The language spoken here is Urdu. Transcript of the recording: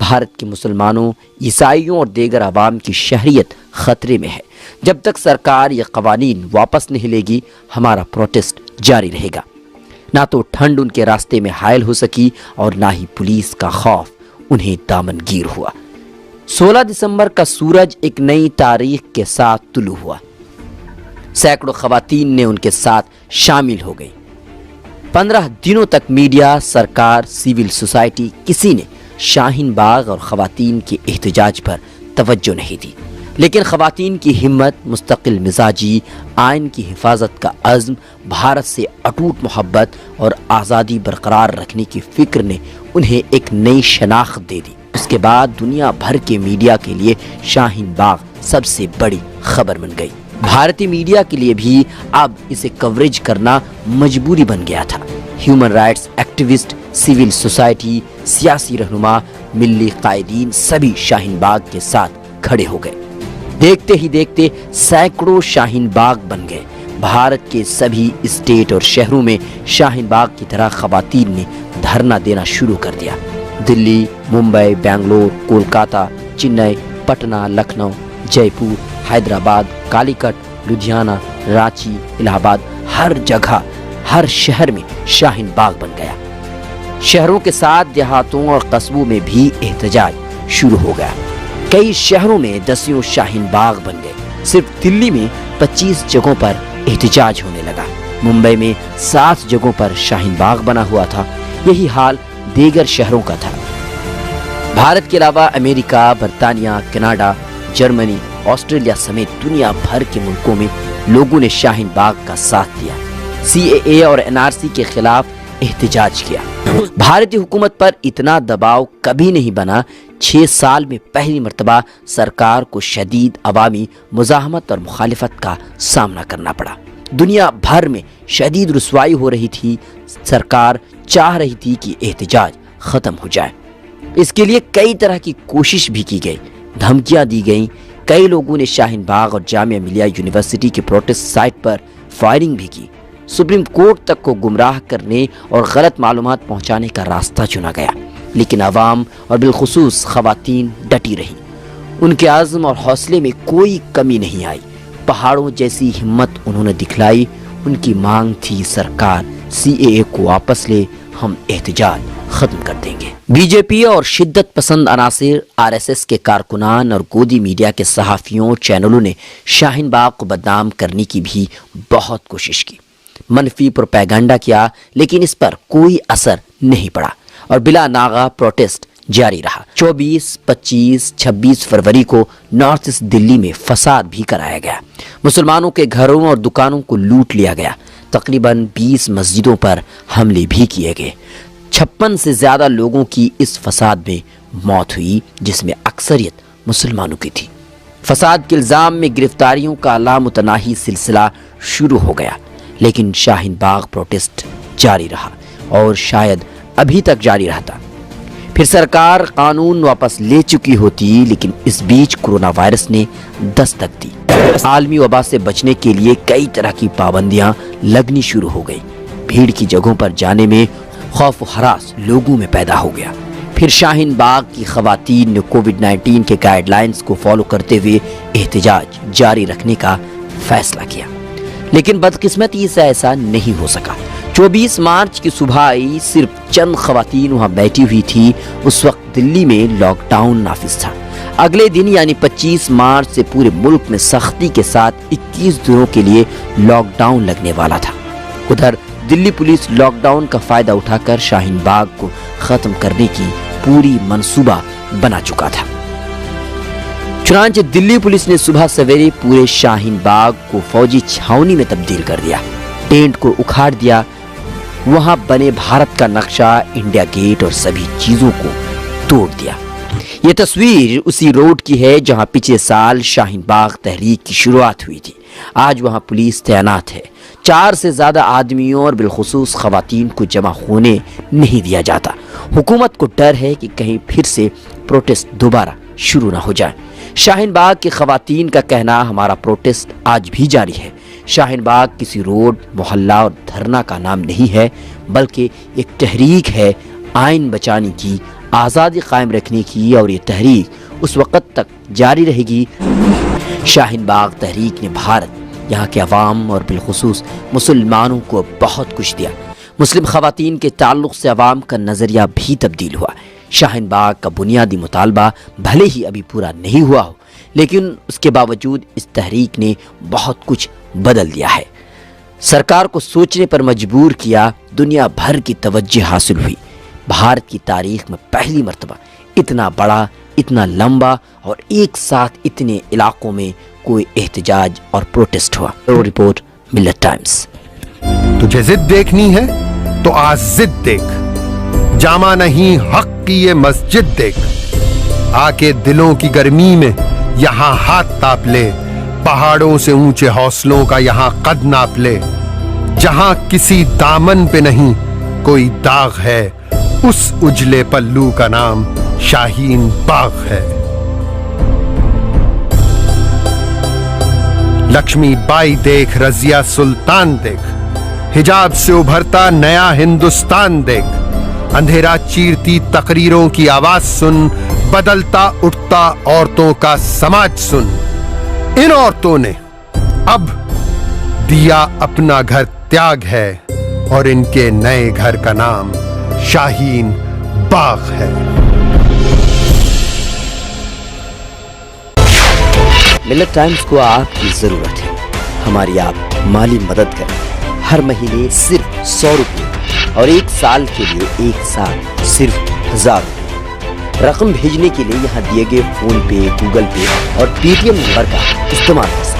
بھارت کے مسلمانوں، عیسائیوں اور دیگر عوام کی شہریت خطرے میں ہے۔ جب تک سرکار یہ قوانین واپس نہیں لے گی، ہمارا پروٹیسٹ جاری رہے گا۔ نہ تو ٹھنڈ ان کے راستے میں حائل ہو سکی اور نہ ہی پولیس کا خوف انہیں دامن گیر ہوا۔ 16 دسمبر کا سورج ایک نئی تاریخ کے ساتھ طلوع ہوا۔ سینکڑوں خواتین نے ان کے ساتھ شامل ہو گئی۔ 15 دنوں تک میڈیا، سرکار، سول سوسائٹی کسی نے شاہین باغ اور خواتین کے احتجاج پر توجہ نہیں دی، لیکن خواتین کی ہمت، مستقل مزاجی، آئین کی حفاظت کا عزم، بھارت سے اٹوٹ محبت اور آزادی برقرار رکھنے کی فکر نے انہیں ایک نئی شناخت دے دی۔ اس کے بعد دنیا بھر کے میڈیا کے لیے شاہین باغ سب سے بڑی خبر بن گئی۔ بھارتی میڈیا کے لیے بھی اب اسے کوریج کرنا مجبوری بن گیا تھا۔ Human rights activist, civil society, سیاسی رہنما، ملی قائدین سبھی شاہین باغ کے ساتھ کھڑے ہو گئے۔ دیکھتے ہی دیکھتے سینکڑوں شاہین باغ بن گئے۔ بھارت کے سبھی اسٹیٹ اور شہروں میں شاہین باغ کی طرح خواتین نے دھرنا دینا شروع کر دیا۔ دلی، ممبئی، بنگلور، کولکاتہ، چنئی، پٹنہ، لکھنؤ، جے پور، حیدرآباد، کالی کٹ، لدھیانہ، رانچی، الہ آباد، ہر جگہ، ہر شہر میں شاہین باغ بن گیا۔ شہروں کے ساتھ دیہاتوں اور قصبوں میں بھی احتجاج شروع ہو گیا۔ کئی شہروں میں دسیوں شاہین باغ بن گئے۔ صرف دلی میں 25 جگہوں پر احتجاج ہونے لگا۔ ممبئی میں 7 جگہوں پر شاہین باغ بنا ہوا تھا۔ یہی حال دیگر شہروں کا تھا۔ بھارت کے علاوہ امریکہ، برطانیہ، کینیڈا، جرمنی، آسٹریلیا سمیت دنیا بھر کے ملکوں میں لوگوں نے شاہین باغ کا ساتھ دیا، CAA اور NRC کے خلاف احتجاج کیا۔ بھارتی حکومت پر اتنا دباؤ کبھی نہیں بنا۔ 6 سال میں پہلی مرتبہ سرکار کو شدید عوامی مزاحمت اور مخالفت کا سامنا کرنا پڑا۔ دنیا بھر میں شدید رسوائی ہو رہی تھی۔ سرکار چاہ رہی تھی کہ احتجاج ختم ہو جائے۔ اس کے لیے کئی طرح کی کوشش بھی کی گئی، دھمکیاں دی گئیں۔ کئی لوگوں نے شاہین باغ اور جامعہ ملیہ یونیورسٹی کے پروٹیسٹ سائٹ پر فائرنگ بھی کی۔ سپریم کورٹ تک کو گمراہ کرنے اور غلط معلومات پہنچانے کا راستہ چنا گیا، لیکن عوام اور بالخصوص خواتین ڈٹی رہی۔ ان کے عزم اور حوصلے میں کوئی کمی نہیں آئی۔ پہاڑوں جیسی ہمت انہوں نے دکھلائی۔ ان کی مانگ تھی سرکار CAA کو واپس لے، ہم احتجاج ختم کر دیں گے۔ BJP اور شدت پسند عناصر، RSS کے کارکنان اور گودی میڈیا کے صحافیوں، چینلوں نے شاہین باغ کو بدنام کرنے کی بھی بہت کوشش کی، منفی پروپیگنڈا کیا، لیکن اس پر کوئی اثر نہیں پڑا اور بلا ناغہ پروٹیسٹ جاری رہا۔ 24، 25، 26 فروری کو نارتھ ایسٹ دلی میں فساد بھی کرایا گیا۔ مسلمانوں کے گھروں اور دکانوں کو لوٹ لیا گیا۔ تقریباً 20 مسجدوں پر حملے بھی کیے گئے۔ 56 سے زیادہ لوگوں کی اس فساد میں موت ہوئی، جس میں اکثریت مسلمانوں کی تھی۔ فساد کے الزام میں گرفتاریوں کا لامتناہی سلسلہ شروع ہو گیا، لیکن شاہین باغ پروٹیسٹ جاری رہا اور شاید ابھی تک جاری رہتا۔ پھر سرکار قانون واپس لے چکی ہوتی، لیکن اس بیچ کورونا وائرس نے دستک دی۔ عالمی وبا سے بچنے کے لیے کئی طرح کی پابندیاں لگنی شروع ہو گئی۔ بھیڑ کی جگہوں پر جانے میں خوف و ہراس لوگوں میں پیدا ہو گیا۔ پھر شاہین باغ کی خواتین نے کووڈ-19 کے گائیڈ لائنز کو فالو کرتے ہوئے احتجاج جاری رکھنے کا فیصلہ کیا، لیکن بدقسمتی سے ایسا نہیں ہو سکا۔ 24 مارچ کی صبح آئی، صرف چند خواتین وہاں بیٹھی ہوئی تھی۔ اس وقت دلی میں لاک ڈاؤن نافذ تھا۔ اگلے دن یعنی 25 مارچ سے پورے ملک میں سختی کے ساتھ 21 دنوں کے لیے لاک ڈاؤن لگنے والا تھا۔ ادھر دلی پولیس لاک ڈاؤن کا فائدہ اٹھا کر شاہین باغ کو ختم کرنے کی پوری منصوبہ بنا چکا تھا۔ چنانچہ دلی پولیس نے صبح سویرے پورے شاہین باغ کو فوجی چھاونی میں تبدیل کر دیا، ٹینٹ کو اکھاڑ دیا، وہاں بنے بھارت کا نقشہ، انڈیا گیٹ اور سبھی چیزوں کو توڑ دیا۔ یہ تصویر اسی روڈ کی ہے جہاں پچھلے سال شاہین باغ تحریک کی شروعات ہوئی تھی۔ آج وہاں پولیس تعینات ہے۔ 4 سے زیادہ آدمیوں اور بالخصوص خواتین کو جمع ہونے نہیں دیا جاتا۔ حکومت کو ڈر ہے کہ کہیں پھر سے پروٹیسٹ دوبارہ شروع نہ ہو جائے۔ شاہین باغ کی خواتین کا کہنا، ہمارا پروٹیسٹ آج بھی جاری ہے۔ شاہین باغ کسی روڈ، محلہ اور دھرنا کا نام نہیں ہے، بلکہ ایک تحریک ہے آئین بچانے کی، آزادی قائم رکھنے کی اور یہ تحریک اس وقت تک جاری رہے گی۔ شاہین باغ تحریک نے بھارت، یہاں کے عوام اور بالخصوص مسلمانوں کو بہت کچھ دیا۔ مسلم خواتین کے تعلق سے عوام کا نظریہ بھی تبدیل ہوا۔ شاہین باغ کا بنیادی مطالبہ بھلے ہی ابھی پورا نہیں ہوا ہو، لیکن اس کے باوجود اس تحریک نے بہت کچھ بدل دیا ہے، سرکار کو سوچنے پر مجبور کیا، دنیا بھر کی توجہ حاصل ہوئی۔ بھارت کی تاریخ میں پہلی مرتبہ اتنا بڑا، اتنا لمبا اور ایک ساتھ اتنے علاقوں میں کوئی احتجاج اور پروٹیسٹ ہوا۔ رپورٹ ملت ٹائمز۔ تجھے ضد دیکھنی ہے تو آج ضد دیکھ، جامع نہیں حق کی یہ مسجد دیکھ، آ کے دلوں کی گرمی میں یہاں ہاتھ تاپ لے، پہاڑوں سے اونچے حوصلوں کا یہاں قد ناپ لے، جہاں کسی دامن پہ نہیں کوئی داغ ہے، اس اجلے پلو کا نام شاہین باغ ہے۔ لکشمی بائی دیکھ، رضیہ سلطان دیکھ، حجاب سے ابھرتا نیا ہندوستان دیکھ، اندھیرا چیرتی تقریروں کی آواز سن، بدلتا اٹھتا عورتوں کا سماج سن۔ ان عورتوں نے اب دیا اپنا گھر تیاگ ہے، اور ان کے نئے گھر کا نام شاہین باغ ہے۔ ملت ٹائمز کو آپ کی ضرورت ہے، ہماری آپ مالی مدد کریں۔ ہر مہینے صرف 100 روپے اور ایک سال کے لیے ایک سال صرف 1000 روپے۔ رقم بھیجنے کے لیے یہاں دیے گئے فون پے، گوگل پے اور پے ٹی ایم نمبر کا استعمال کر سکتے ہیں۔